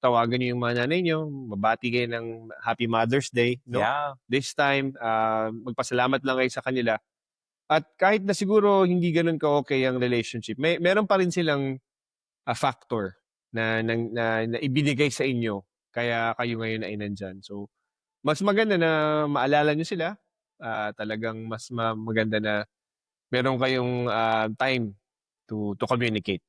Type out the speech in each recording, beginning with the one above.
tawagan niyo yung mga nanay niyo, mabati kayo ng Happy Mother's Day, no? Yeah. This time, magpasalamat lang kayo sa kanila. At kahit na siguro hindi gano'n ka-okey ang relationship, meron pa rin silang, factor na ibinigay sa inyo kaya kayo ngayon ay nandiyan. So, mas maganda na maalala niyo sila, talagang mas maganda na meron kayong, time to communicate.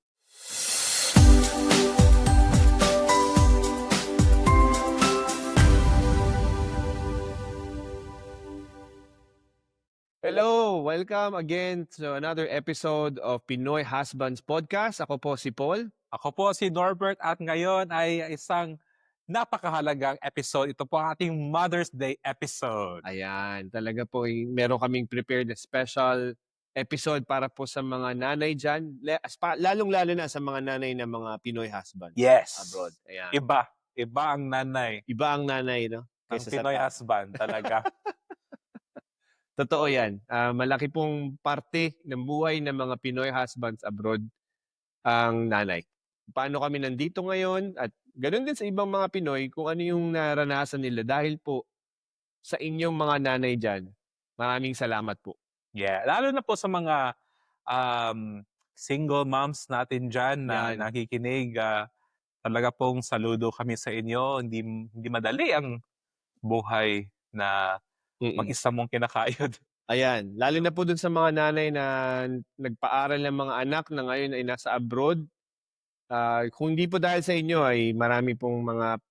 Hello! Welcome again to another episode of Pinoy Husbands Podcast. Ako po si Paul. Ako po si Norbert at ngayon ay isang napakahalagang episode. Ito po ang ating Mother's Day episode. Ayan, talaga po meron kaming prepared na special episode para po sa mga nanay dyan. Lalong-lalo na sa mga nanay ng mga Pinoy husbands Yes. abroad. Ayan. Iba ang nanay. Iba ang nanay, no? Ang Kaysa sa Pinoy husband talaga. Totoo yan. Malaki pong parte ng buhay ng mga Pinoy husbands abroad ang nanay. Paano kami nandito ngayon at ganoon din sa ibang mga Pinoy kung ano yung naranasan nila dahil po sa inyong mga nanay dyan. Maraming salamat po. Yeah, lalo na po sa mga single moms natin dyan na Yan. nakikinig. Talaga pong saludo kami sa inyo. Hindi madali ang buhay na mag-isa mong kinakayod. Ayan, lalo na po dun sa mga nanay na nagpaaral ng mga anak na ngayon ay nasa abroad. Kung hindi po dahil sa inyo ay marami pong mga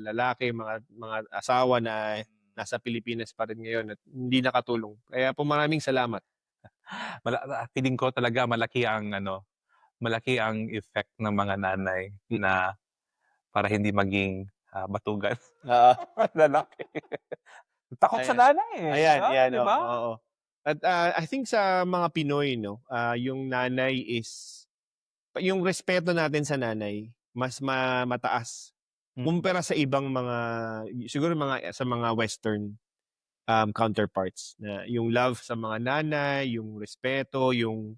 lalaki, mga asawa na nasa Pilipinas pa rin ngayon at hindi nakatulong. Kaya po maraming salamat. Feeling ko talaga malaki ang effect ng mga nanay na para hindi maging batugan. Lalaki. Takot sa nanay eh. Ayan, di ba? oo. At I think sa mga Pinoy, no, yung nanay is, yung respeto natin sa nanay, mas mataas. Kumpara sa ibang mga, siguro sa mga Western counterparts. Na yung love sa mga nanay, yung respeto, yung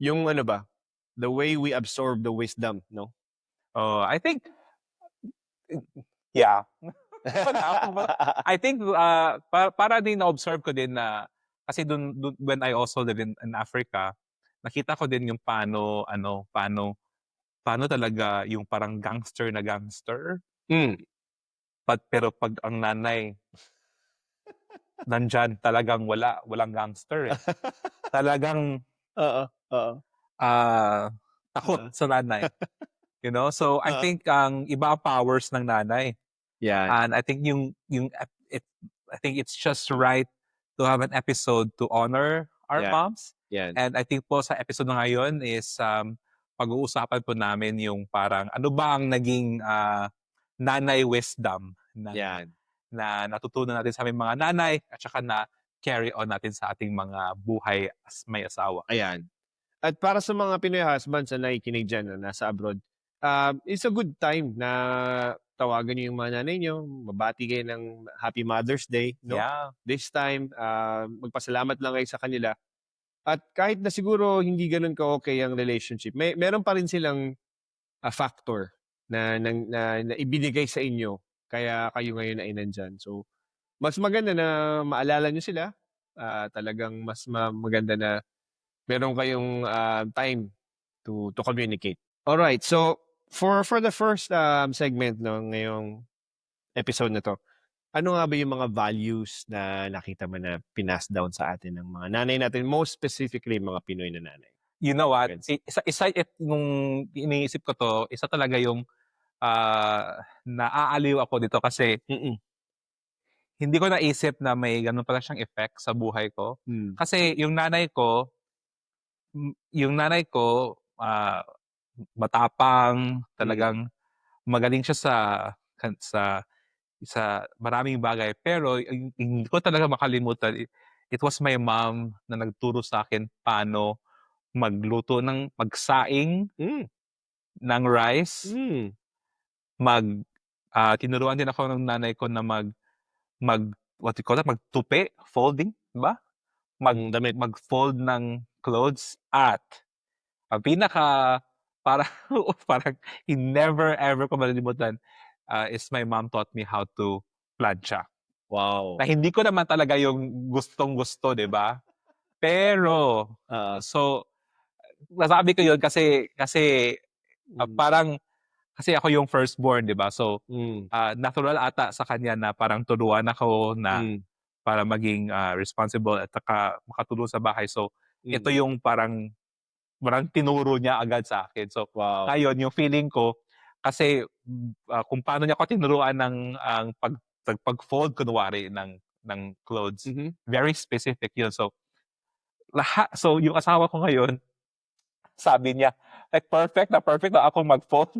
ano ba, the way we absorb the wisdom, no? Oh, I think, yeah. I think para din na-observe ko din na kasi dun when I also live in Africa, nakita ko din yung paano talaga yung parang gangster na gangster. Pero pag ang nanay nandyan, talagang walang gangster eh. Talagang takot sa nanay. You know? So I think ang iba ang powers ng nanay. Yeah. And I think I think it's just right to have an episode to honor our moms. Yeah. And I think po sa episode na ngayon is pag-uusapan po namin yung parang ano ba ang naging nanay wisdom na natutunan natin sa aming mga nanay at saka na carry on natin sa ating mga buhay as may asawa. Ayan. At para sa mga Pinoy husbands na nakikinig dyan na nasa abroad, it's a good time na tawagan niyo yung mga nanay niyo, mabati kayo ng Happy Mother's Day, no? Yeah. This time, magpasalamat lang kayo sa kanila. At kahit na siguro hindi ganoon ka-okey ang relationship, meron pa rin silang factor na ibinigay sa inyo kaya kayo ngayon ay nandiyan. So, mas maganda na maalala niyo sila, talagang mas maganda na meron kayong time to communicate. Alright, so for the first segment ng ngayong episode na to, ano nga ba yung mga values na nakita mo na pinas down sa atin ng mga nanay natin, most specifically mga Pinoy na nanay? You know what? Isa nung iniisip ko to, isa talaga yung naaaliw ako dito kasi hindi ko naisip na may ganun pala siyang effect sa buhay ko. Kasi yung nanay ko matapang, talagang magaling siya sa maraming bagay. Pero hindi ko talaga makalimutan, it was my mom na nagturo sa akin paano magluto magsaing ng rice. Tinuruan din ako ng nanay ko na magtupi, folding, ba? Mag-fold ng clothes at ang parang parang never ever ko malilimutan, is my mom taught me how to plancha. Wow. Na hindi ko naman talaga yung gustong-gusto, 'di ba? Pero, Oo. so nasabi ko yun kasi parang kasi ako yung firstborn, 'di ba? So, natural ata sa kanya na parang turuan ako na para maging responsible at saka makatulong sa bahay. So, ito yung parang tinuro niya agad sa akin. So, Wow. ngayon yung feeling ko kasi kung paano niya ako tinuruan ng pag-fold kunwari ng clothes, very specific yun. So, so yung asawa ko ngayon, sabi niya, like perfect na akong mag-fold.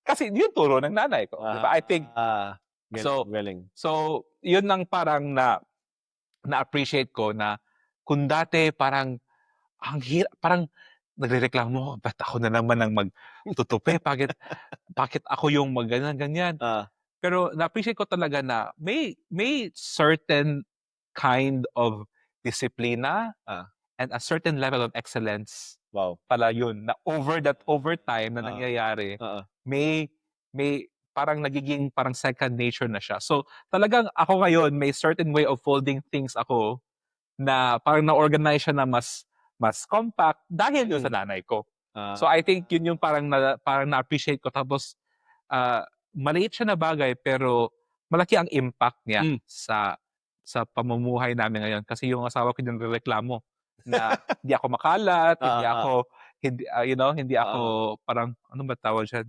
Kasi yun turo ng nanay ko, 'di ba? I think so, galing. so yun ang parang na-appreciate ko na kung dati parang parang nagrereklamo ako, ba't ako na naman ang magtutupi? Bakit ako yung ganyan? Pero na-appreciate ko talaga na may certain kind of disiplina and a certain level of excellence. Wow. Pala yun na over time na nangyayari, may parang nagiging parang second nature na siya. So talagang ako ngayon may certain way of folding things ako na parang na-organize siya na mas compact dahil yun sa nanay ko. So I think yun yung parang na-appreciate ko. Tapos maliit siya na bagay pero malaki ang impact niya sa pamumuhay namin ngayon. Kasi yung asawa ko yung nagrereklamo na hindi ako makalat, hindi ako parang ano ba tawag siya?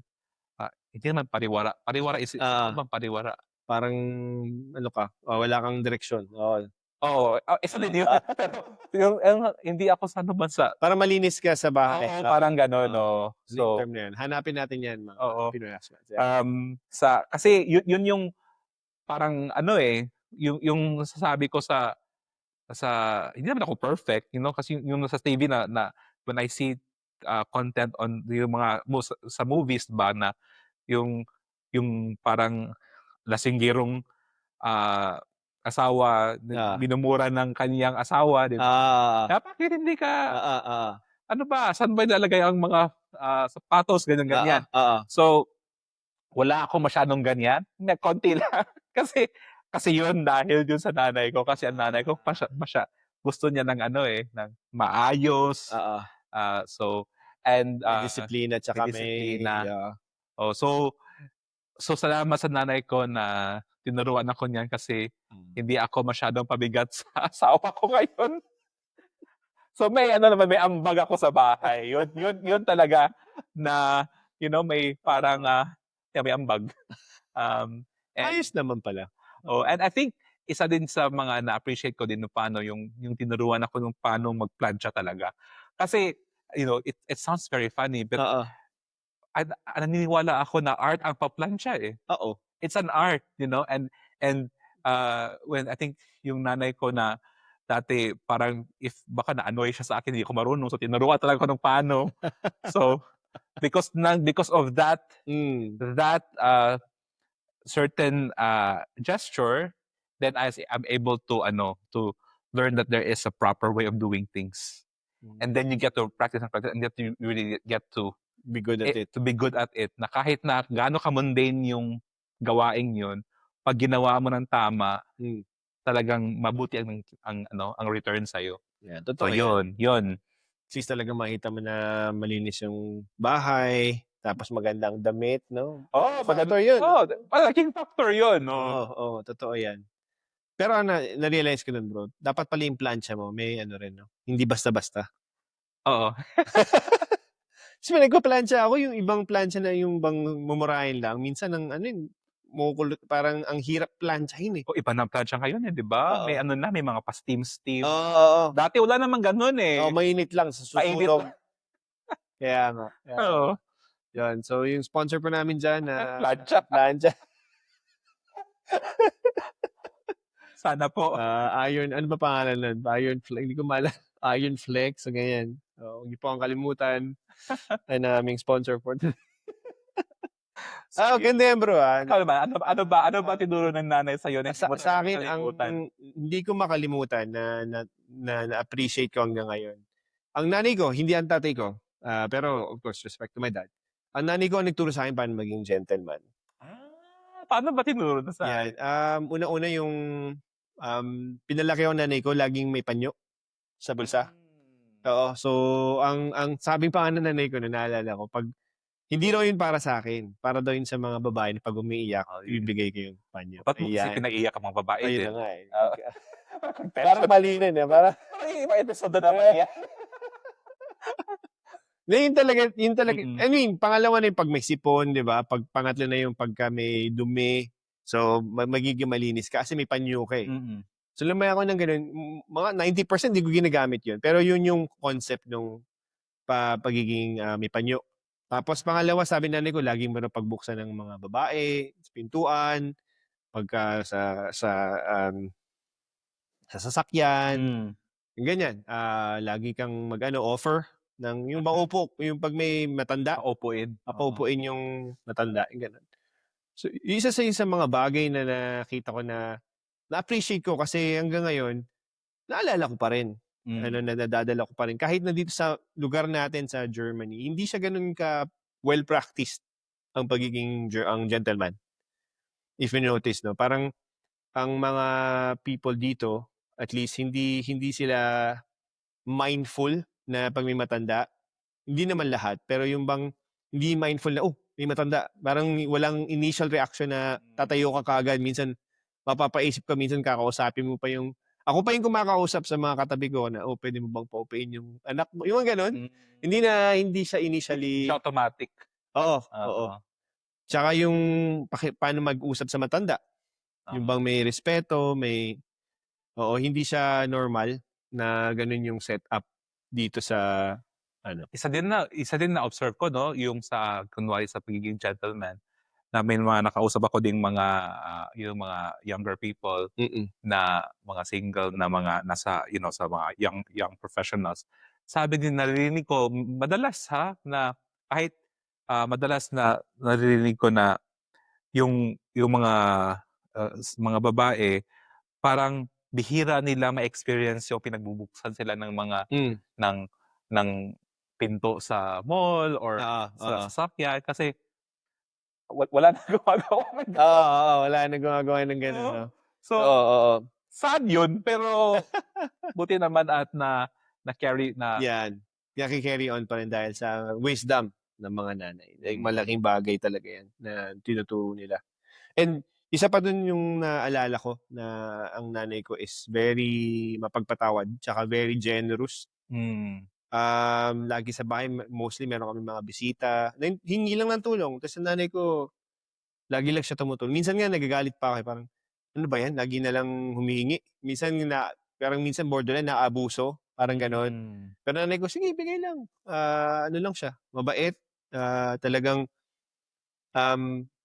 Hindi naman pariwara. Pariwara is ano bang pariwara? Parang ano ka, wala kang direksyon. Oo, isa din yun. Pero yung hindi ako sa ano bansa. Para malinis ka sa bahay. Oo, parang gano'n, no. So, So, term na yun. Hanapin natin yan, mga oo. Pinoy husbands. Kasi yun yung parang ano yung nasasabi ko sa hindi naman ako perfect, kasi yung sa TV na when I see content on yung mga sa movies ba na yung parang lasinggirong asawa minumura ng kaniyang asawa, di ba? Bakit hindi ka ano ba, saan ba ilalagay ang mga sapatos, ganyan. So, wala akong masyadong ganyan, konti lang. Kasi yun dahil yun sa nanay ko. Kasi ang nanay ko gusto niya ng ng maayos. So, and may disiplina tsaka may so salamat sa nanay ko na tinuruan ako niyan kasi hindi ako masyadong pabigat sa asawa ko ngayon. So may may ambag ako sa bahay. Yun talaga na may parang may ambag. And ayos naman pala. and I think isa din sa mga na-appreciate ko din paano yung tinuruan ako nung paano magplantsa talaga. Kasi it sounds very funny but naniniwala ako na art ang paplantsa It's an art, and when I think yung nanay ko na dati parang if baka na-annoy siya sa akin, hindi ako marunong. So tinuruan talaga ako ng paano. So because of that certain gesture, then I'm able to learn that there is a proper way of doing things. And then you get to practice and you really get to be good at it. To be good at it. Na kahit na gaano ka-mundane yung gawaing yun, pag ginawa mo ng tama, talagang mabuti ang return sa'yo. Yeah, So totoo yun. At least talaga makita mo na malinis yung bahay, tapos magandang damit, no? Factor yun. Malaking factor yun. Oo, totoo yan. Pero na-realize ko nun, bro, dapat pala yung plancha mo, may rin, no? Hindi basta-basta. Oo. Kasi nagpa-plancha ako, yung ibang plancha na yung bang mumurahin lang, minsan parang ang hirap planchahin . Iba na ang plancha ngayon di ba? May may mga pa-steam. Oo. Dati wala naman ganun mainit lang sa susunog. Kaya nga. Oo. Yan. So, yung sponsor po namin dyan na plancha. Sana po. Iron, ano ba pangalan nun? Iron Flex. Hindi ko maalala. Iron Flex. So, ganyan. So, hindi po ang kalimutan na aming sponsor po. Ganda yan, bro. Ano ba tinuro ng nanay sa'yo? Sa akin, hindi ko makalimutan na na-appreciate ko hanggang ngayon. Ang nanay ko, hindi ang tatay ko. Pero of course, respect to my dad. Ang nanay ko ang nagturo sa akin paano maging gentleman. Paano ba tinuro na sa Yan. Una-una yung pinalaki ako ng nanay ko, laging may panyo sa bulsa. Oo. So, ang sabi pa nga ng nanay ko, na naalala ko, pag hindi raw yun para sa akin, para daw yun sa mga babae na pag umiiyak, ibibigay ko yung panyo. Ba't mo kasi pinaiiyak ang mga babae Ayun din? na nga eh. Parang mali na eh. Parang, May episode na naman yan. yun talaga. Mm. I mean, pangalawa na yung pag may sipon, di ba? Pangatlo na yung pagka may dumi. So, magiging malinis ka kasi may panyo ka eh. Mm. So, lumaya ako ng ganun. Mga 90% di ko ginagamit yun. Pero yun yung concept nung pagiging may panyo. Tapos pangalawa, sabi nanay ko, laging meron pagbuksan ng mga babae, sa pintuan, pagka sa sasakyan, yung ganyan. Lagi kang offer ng yung maupo, yung pag may matanda, Paupuin. paupuin yung matanda, yung ganun. So, isa sa mga bagay na nakita ko na-appreciate ko kasi hanggang ngayon, naalala ko pa rin. Nadadala ko pa rin. Kahit na dito sa lugar natin sa Germany, hindi siya ganun ka well-practiced ang pagiging ang gentleman. If you notice, no? Parang ang mga people dito, at least hindi sila mindful na pag may matanda. Hindi naman lahat, pero yung bang hindi mindful na, may matanda. Parang walang initial reaction na tatayo ka kagad. Minsan, mapapaisip ka, minsan kakausapin mo pa yung, ako pa yung kumakausap sa mga katabi ko na, pwede mo bang paupuin yung anak mo? Yung ganun. Hindi siya initially. Siya automatic. Oo. Tsaka yung paano mag-usap sa matanda. Yung bang may respeto, hindi siya normal na ganun yung setup dito sa Isa din na observe ko, no, yung kunwari sa pagiging gentleman, na may mga nakausap ako ding mga yung mga younger people na mga single na mga nasa sa mga young professionals. Sabi din, narinig ko madalas na kahit madalas na naririnig ko na yung mga babae parang bihira nila ma-experience yung pinagbubuksan sila ng mga ng pinto sa mall or sa sasakyan kasi wala na gumagawa. Wala na gumagawa ng ganun. No? So, sad yun, pero buti naman at na-carry na. Yan. Naki-carry on pa rin dahil sa wisdom ng mga nanay. Like, malaking bagay talaga yan na tinuturo nila. And isa pa dun yung naalala ko na ang nanay ko is very mapagpatawad tsaka very generous. Lagi sa bahay, mostly meron kami mga bisita. Hingi lang ng tulong. Tapos ang nanay ko, lagi lang siya tumutulong. Minsan nga nagagalit pa ako. Parang, ano ba yan? Lagi na lang humihingi. Parang minsan borderline, naabuso. Parang ganon. Pero nanay ko, sige, bigay lang. Ano lang siya, mabait. Talagang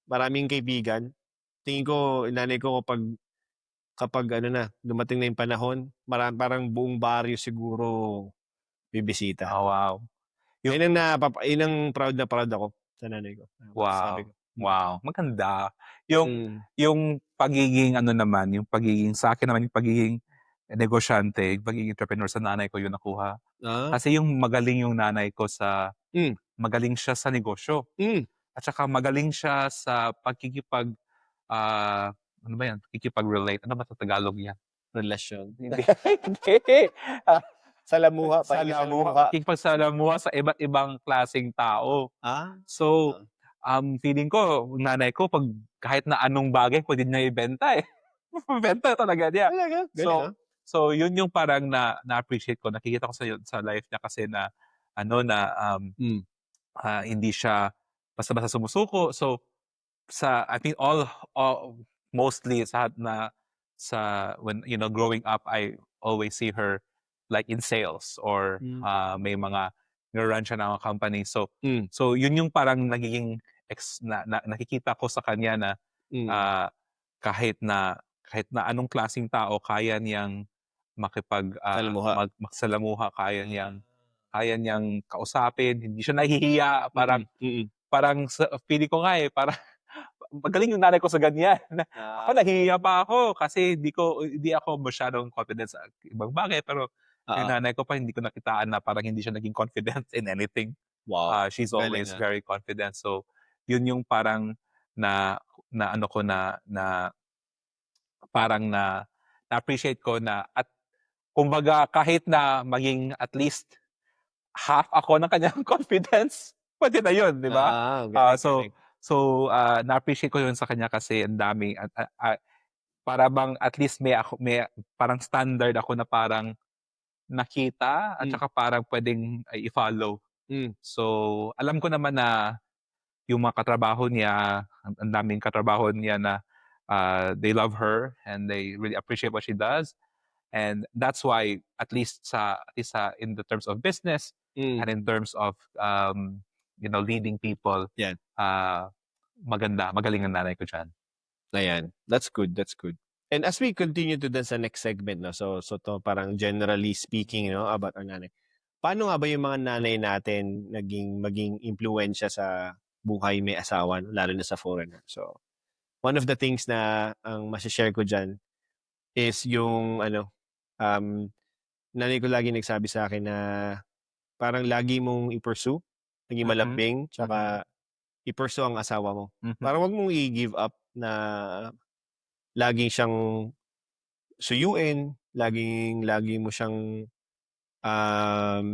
maraming kaibigan. Tingin ko, nanay ko kapag dumating na yung panahon, parang buong baryo siguro bibisita. Oh, wow. Yun ang proud na proud ako sa nanay ko. Wow. Wow. Maganda. Yung pagiging yung pagiging sa akin naman, yung pagiging negosyante, yung pagiging entrepreneur sa nanay ko, yun nakuha. Kasi yung magaling yung nanay ko magaling siya sa negosyo. At saka magaling siya sa pakikipag-relate. Ano ba sa Tagalog yan? Relasyon. Hindi. Salamuha. Pakikipagsalamuha sa iba't ibang klaseng tao. So, feeling ko, nanay ko, kahit na anong bagay, pwede niya ibenta eh. Benta talaga niya. So, yun yung parang na-appreciate ko. Nakikita ko sa life niya kasi na hindi siya basta-basta sumusuko. So, I think mostly when growing up, I always see her like in sales or may mga nag-run siya ng mga company. So yun yung parang nagiging nakikita ko sa kanya na kahit na anong klaseng tao kaya niyang magsalamuha, kaya niyang kausapin, hindi siya nahihiya, parang feeling ko nga parang magaling yung nanay ko sa ganyan. Ako nahihiya pa ako kasi hindi ako masyadong confident sa ibang bagay, pero Yung Oo. nanay ko pa hindi ko nakitaan na parang hindi siya naging confident in anything. Wow, She's galing, always very confident. So, yun yung parang na na ano ko na parang na-appreciate ko na at kumbaga kahit na maging at least half ako ng kanyang confidence, puwede na yun, 'di ba? Galing, So galing. na-appreciate ko yun sa kanya kasi ang daming para bang at least may parang standard ako na parang nakita at Hmm, saka parang puwedeng i-follow. hmm, So, alam ko naman na yung mga katrabaho niya, ang daming katrabaho niya na, they love her and they really appreciate what she does. And that's why at least sa in the terms of business hmm. and in terms of, leading people, 'Yan, ah, magaling ang nanay ko diyan. ayan. That's good, that's good. And as we continue to dun sa next segment 'no, so 'to parang generally speaking 'no, about our nanay. Paano nga ba yung mga nanay natin maging impluwensiya sa buhay may asawa 'no, lalo na sa foreigner? So, one of the things na ang mashe-share ko diyan is yung ano, um, nanay ko laging nagsabi sa'kin na parang lagi mong i-pursue, maging Mhm, malambing, mhm, tsaka i-pursue ang asawa mo. mhm, Parang wag mong i-give up na lagi siyang suyuin, lagi mo siyang, um,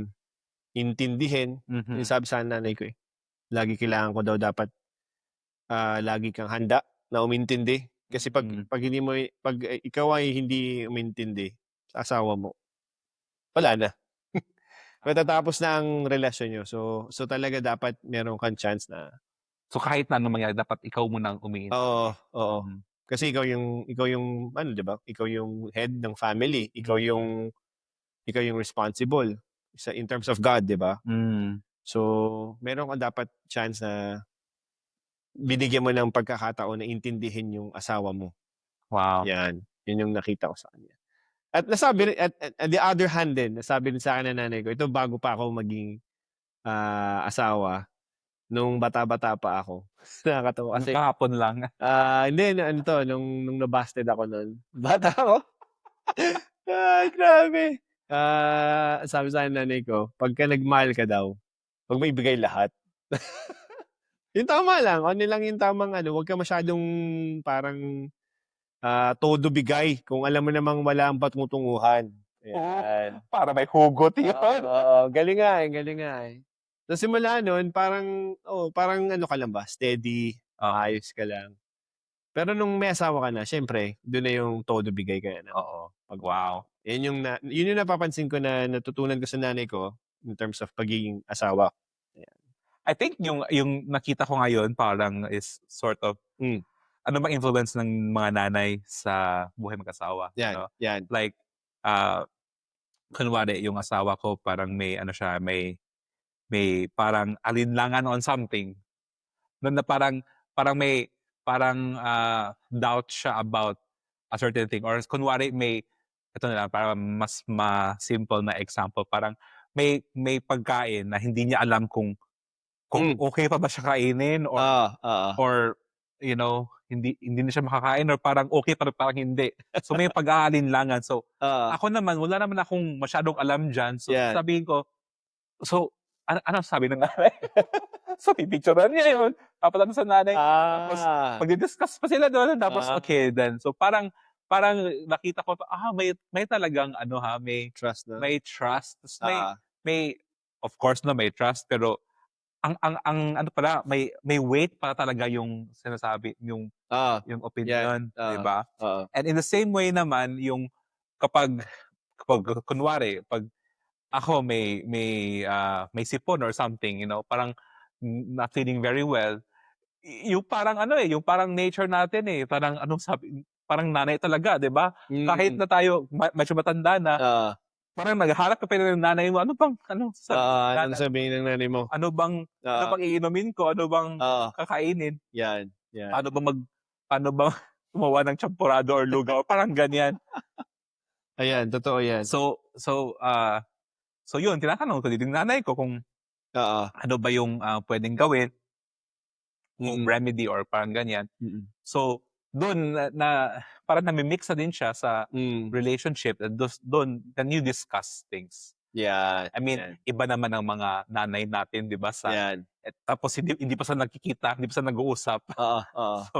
intindihin. Yung mhm, sabi sa nanay ko, eh, lagi kailangan ko daw dapat, lagi kang handa na umintindi. Kasi 'pag mm. 'pag hindi mo 'pag ikaw ay hindi umintindi sa asawa mo, wala na. Matatapos na ang relasyon niyo. So talaga dapat meron kang chance na So, kahit na anong mangyari dapat ikaw muna ang oo, umiintindi. oo. Mhm, Kasi ikaw yung ano, 'di ba, ikaw yung head ng family, ikaw yung responsible in terms of God, 'di ba? hmm, So, meron kang dapat chance na binigyan mo ng pagkakataon na intindihin yung asawa mo, wow. 'yan. 'Yun yung nakita ko sa kanya. At nasabi rin at the other hand din, nasabi rin sa'kin ng nanay ko, ito bago pa ako maging, asawa, nung bata-bata pa ako. Nakakatawa kasi, Kahapon lang. hindi ano 'to, nung na-busted ako nun, bata ako. Ay, grabe. Sabi sa'kin ng nanay ko, "Pagka nagmahal ka daw, 'wag mo ibigay lahat." Yung tama lang, ano lang yung tamang ano, 'wag ka masyadong parang, todo bigay kung alam mo namang wala ang patutunguhan, Oo, ayan. para may hugot yun. Oo, galing nga, eh, galing nga, eh. Sa simula nun parang ano ka lang ba, steady, Oo, maayos ka lang. Pero nung may asawa ka na siyempre dun na yung todo bigay ka na ng oo. pagmamahal. Wow. Yun yung napapansin ko na natutunan ko sa nanay ko in terms of pagiging asawa. Ayan. I think yung nakita ko ngayon parang is sort of Hmm, ano bang influence ng mga nanay sa buhay mag-asawa, 'yan, 'yan. Like, ah, kunwari yung asawa ko parang may ano siya, may parang alinlangan on something, na parang parang may parang, doubt siya about a certain thing or kunwari ito na lang para mas ma-simple na example, parang may pagkain na hindi niya alam kung Hmm, okey pa ba siya kainin oo, oo, or hindi hindi na siya makakain or parang okey pero parang hindi. So, may pag-aalinlangan. So, oo, ako naman wala naman akong masyadong alam diyan. So, 'yan. sasabihin ko, so, anong sabi ng nanay? So, pipicturan niya yun, papadala sa nanay, tapos Ah, magdi-discuss pa sila dun tapos ah, okey then. So, parang nakita ko, may talagang ano, trust na, may trust ta's oo, may of course may trust pero ang ano pala may weight pala talaga yung sinasabi oo, yung 'yan, opinyon, 'di oo, ba? oo, And in the same way naman yung kapag kapag kunwari 'pag ako may sipon or something, parang not feeling very well, yung parang ano, yung parang nature natin, parang anong sabi parang nanay talaga, 'di ba? Kahit mm, na tayo medyo matanda na, oo, parang naghahanap ka pa rin ng nanay mo, ano bang oo, sasabihin ng anong nanay? sasabihin ng nanay mo? Ano Oo, bang iinumin ko, ano bang oo, kakainin, 'yan, 'yan. paano ba paano ba gumawa ng champorado or lugaw, parang ganyan. Ayan, totoo 'yan, So yun tinatanong ko din yung nanay ko kung oo, ano ba yung, puwedeng gawin, home mm, remedy or parang ganyan. mm, So, doon parang nami-mix na din siya sa Mm. relationship at doon can you discuss things. Yan, I mean, yan, iba naman ang mga nanay natin 'di ba yan. tapos hindi pa sila nagkikita, hindi pa sila nag-uusap. Oo, oo.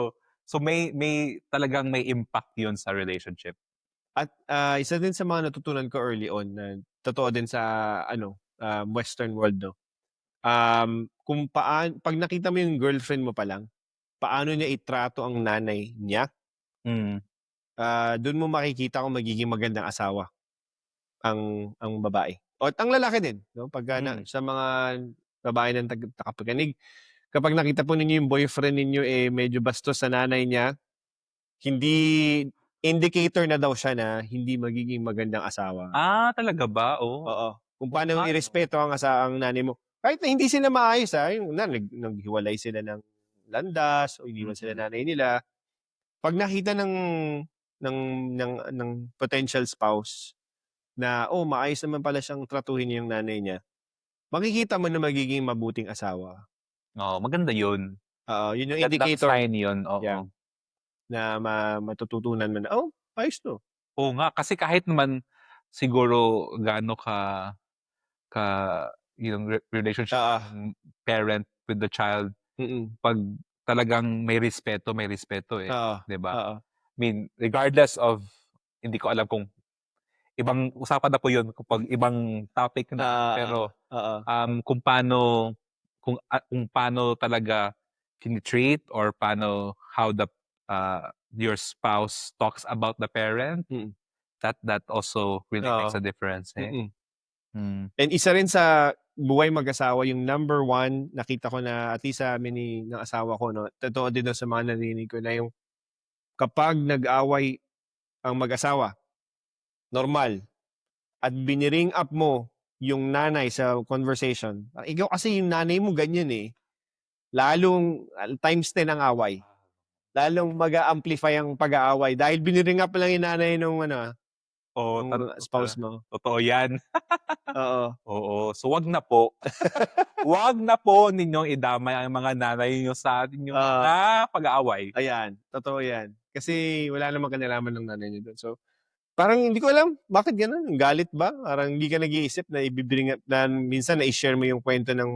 So may talagang may impact 'yun sa relationship. At, isa din sa mga natutunan ko early on na totoo din sa ano, western world 'no, kung 'pag nakita mo yung girlfriend mo pa lang, paano niya itrato ang nanay niya, Mm. dun mo makikita kung magiging magandang asawa ang babae o ang lalaki din 'no, pagka Mm. sa mga babae ng nakapakinig, kapag nakita po ninyo yung boyfriend ninyo, eh, medyo bastos sa nanay niya, hindi indicator na daw siya na hindi magiging magandang asawa. Talaga ba? Oo, kung Oo paano mo nga 'no. irespeto ang nanay mo. Kahit na hindi sila maayos, yung naghiwalay sila ng landas o iniwan sila Mm. nanay nila. 'Pag nakita ng ng potential spouse na, maayos naman pala siyang tratuhin yung nanay niya, makikita mo na magiging mabuting asawa. Oo, maganda 'yun. Oo, yun yung Magandang indicator, sign 'yun, yeah, oo. na matututunan mo na, ayos 'to. Oo nga, kasi kahit naman siguro gaano ka yung relationship Oo, ng parent with the child, mm. 'pag talagang may respeto, eh, Oo, 'di ba? oo. I mean, regardless of hindi ko alam kung ibang usapan na po 'yun kapag ibang topic na, Oo, pero, oo. kung kung paano talaga tini-treat or how your spouse talks about the parent, Mm, that also really oo, makes a difference, eh. mm. Mm. And isa rin sa buhay mag-asawa yung number one nakita ko na at least sa amin ng asawa ko 'no, totoo din dun sa mga narinig ko na yung kapag nag-away ang mag-asawa, normal, at bini-bring up mo yung nanay sa conversation, ikaw kasi yung nanay mo ganyan, eh, lalong times 10 ang away. Lalong mag-a-amplify ang pag-aaway dahil bini-bring up lang yung nanay nung ano, Oo, nung spouse mo. totoo 'yan. Oo. Oo, so 'wag na po. 'Wag na po ninyong idamay ang mga nanay niyo sa inyong Oo. mga pag-aaway. Ayan, totoo 'yan. Kasi wala namang kinalaman ng nanay niyo dun. So, parang hindi ko alam bakit gano'n, galit ba? Parang hindi ka nag-iisip na up na minsan na-i-share mo yung kuwento ng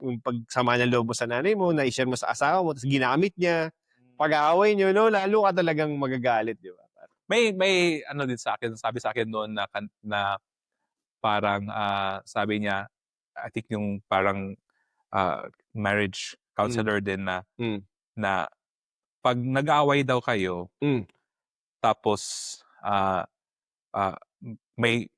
yung pagsama ng loob mo sa nanay mo, na-i-share mo sa asawa mo ta's ginamit niya. Pag-aaway niyo 'no, lalo ka talagang magagalit, 'di ba? May ano din sa'kin, sabi sa'kin noon na parang, sabi niya, I think yung parang, marriage Mm, counselor din na hmm, na 'pag nag-aaway daw kayo hmm. tapos, ah, may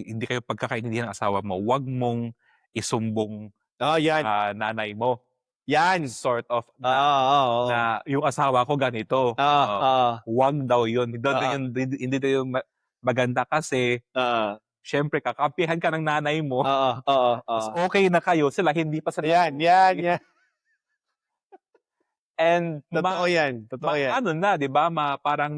hindi kayo pagkakaintindihan ng asawa mo, 'wag mong isumbong Oo, 'yan. sa nanay mo. 'Yan. Sort of Oo, oo, oo. na yung asawa ko ganito, Oo, oo, 'wag daw yun. oo, Hindi daw yun maganda kasi oo. siyempre kakampihan ka ng nanay mo, Oo, oo, ta's oo. okey na kayo, sila hindi pa sila 'Yan, 'yan, okey. 'yan. And Totoo 'yan, totoo 'yan. ano na 'di ba, parang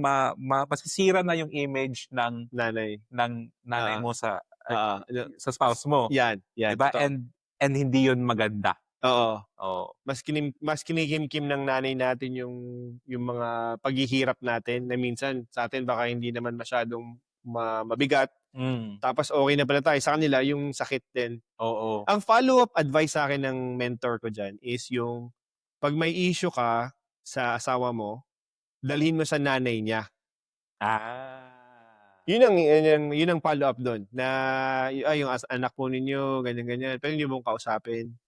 masisira na yung image Nanay. ng nanay Oo, mo sa oo. sa spouse mo, 'Yan, 'di 'yan, ba? totoo. And hindi yun maganda. Oo. Oo. Mas kinikimkim ng nanay natin yung mga paghihirap natin na minsan sa'tin baka hindi naman masyadong mabigat, Hmm, tapos okey na pala tayo, sa kanila yung sakit din. oo. Ang follow-up advice sa'kin ng mentor ko diyan is yung 'pag may issue ka sa asawa mo, dalhin mo sa nanay niya. Ah. Yun ang follow-up dun na, yung anak po ninyo ganyan-ganyan, puwede niyo bang kausapin?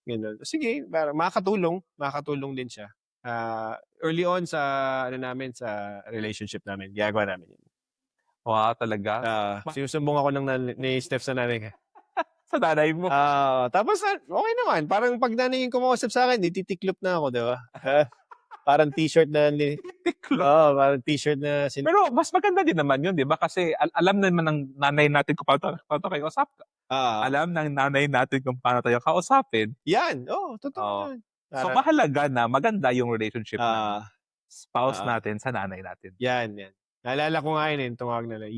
Gano'n. Sige, parang makakatulong din siya. Early on sa ano namin, sa relationship namin ginagawa namin yun. Wow, talaga? Ma Sinusumbong ako ni Steph sa nanay ko. sa nanay mo? Tapos okey naman, parang 'pag nanay yung kumausap sa'kin ititiklop na ako, 'di ba? Parang t-shirt na Tiklop. oo, parang t-shirt na Pero mas maganda din naman yun 'di ba, kasi alam naman ng nanay natin kung paano tayo oo, alam ng nanay natin kung paano tayo kausapin. 'yan, oo, totoo Oo. 'yan. So Para mahalaga na maganda yung relationship ng ah, spouse oo. natin sa nanay natin. 'Yan. Naalala ko nga yun, eh, tumawag na lang,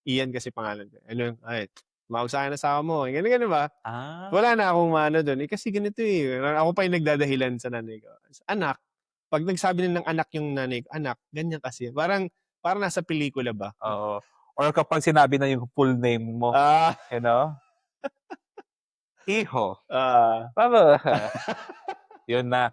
Ian kasi pangalan ko. Ano, "Ay, tumawag sa'kin ang asawa mo." Gano'n, ba? Ah, Wala na akong maano dun, kasi ganito, eh, ako pa yung nagdadahilan sa nanay ko. "Anak, pag nagsabi na ng anak yung nanay ko, "Anak, ganyan kasi." Parang nasa pelikula ba. Oo. Or kapag sinabi na yung full name mo, Ah, you know? Hijo. ah, Tama. Yun na.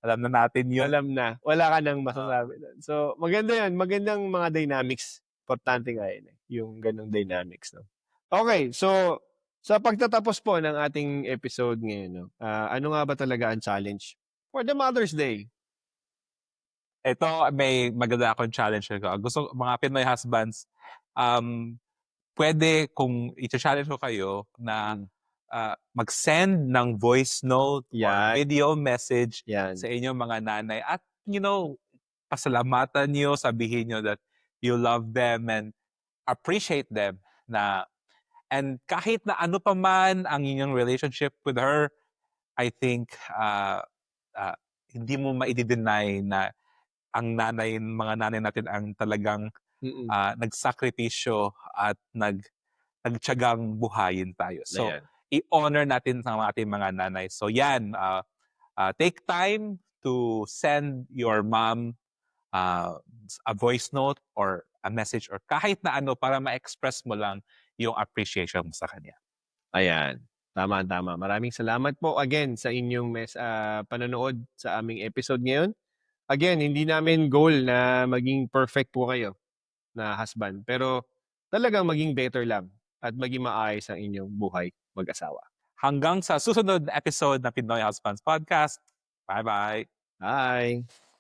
Alam na natin yun. alam na. Wala ka nang Oo. masasabi dun. So, maganda yun. Magandang mga dynamics. Importante nga yun, yung ganong dynamics, 'no? Okay, so sa pagtatapos po ng ating episode ngayon, 'no, ano nga ba talaga ang challenge for the Mother's Day? Ito, may maganda akong challenge ko. Gusto mga Pinoy husbands, pwede kung i-cha-challenge ko kayo na mag-send ng voice note or Yan, video message yan. sa inyong mga nanay at, pasalamatan niyo, sabihin niyo that you love them and appreciate them and kahit na ano pa man ang inyong relationship with her, I think ah, hindi mo maide-deny na ang mga nanay natin ang talagang Mm. nagsakripisyo at nagtiyagang buhayin tayo. So, Ayan. i-honor natin ang ating mga nanay. So yan, take time to send your mom a voice note or a message or kahit na ano para ma-express mo lang yung appreciation mo sa kanya. Ayan. Tama, tama. Maraming salamat po again sa inyong panonood sa aming episode ngayon. Again, hindi namin goal na maging perfect po kayo na husband, pero talagang maging better lang at maging maayos ang inyong buhay mag-asawa. Hanggang sa susunod na episode ng Pinoy Husbands Podcast. Bye-bye! Bye!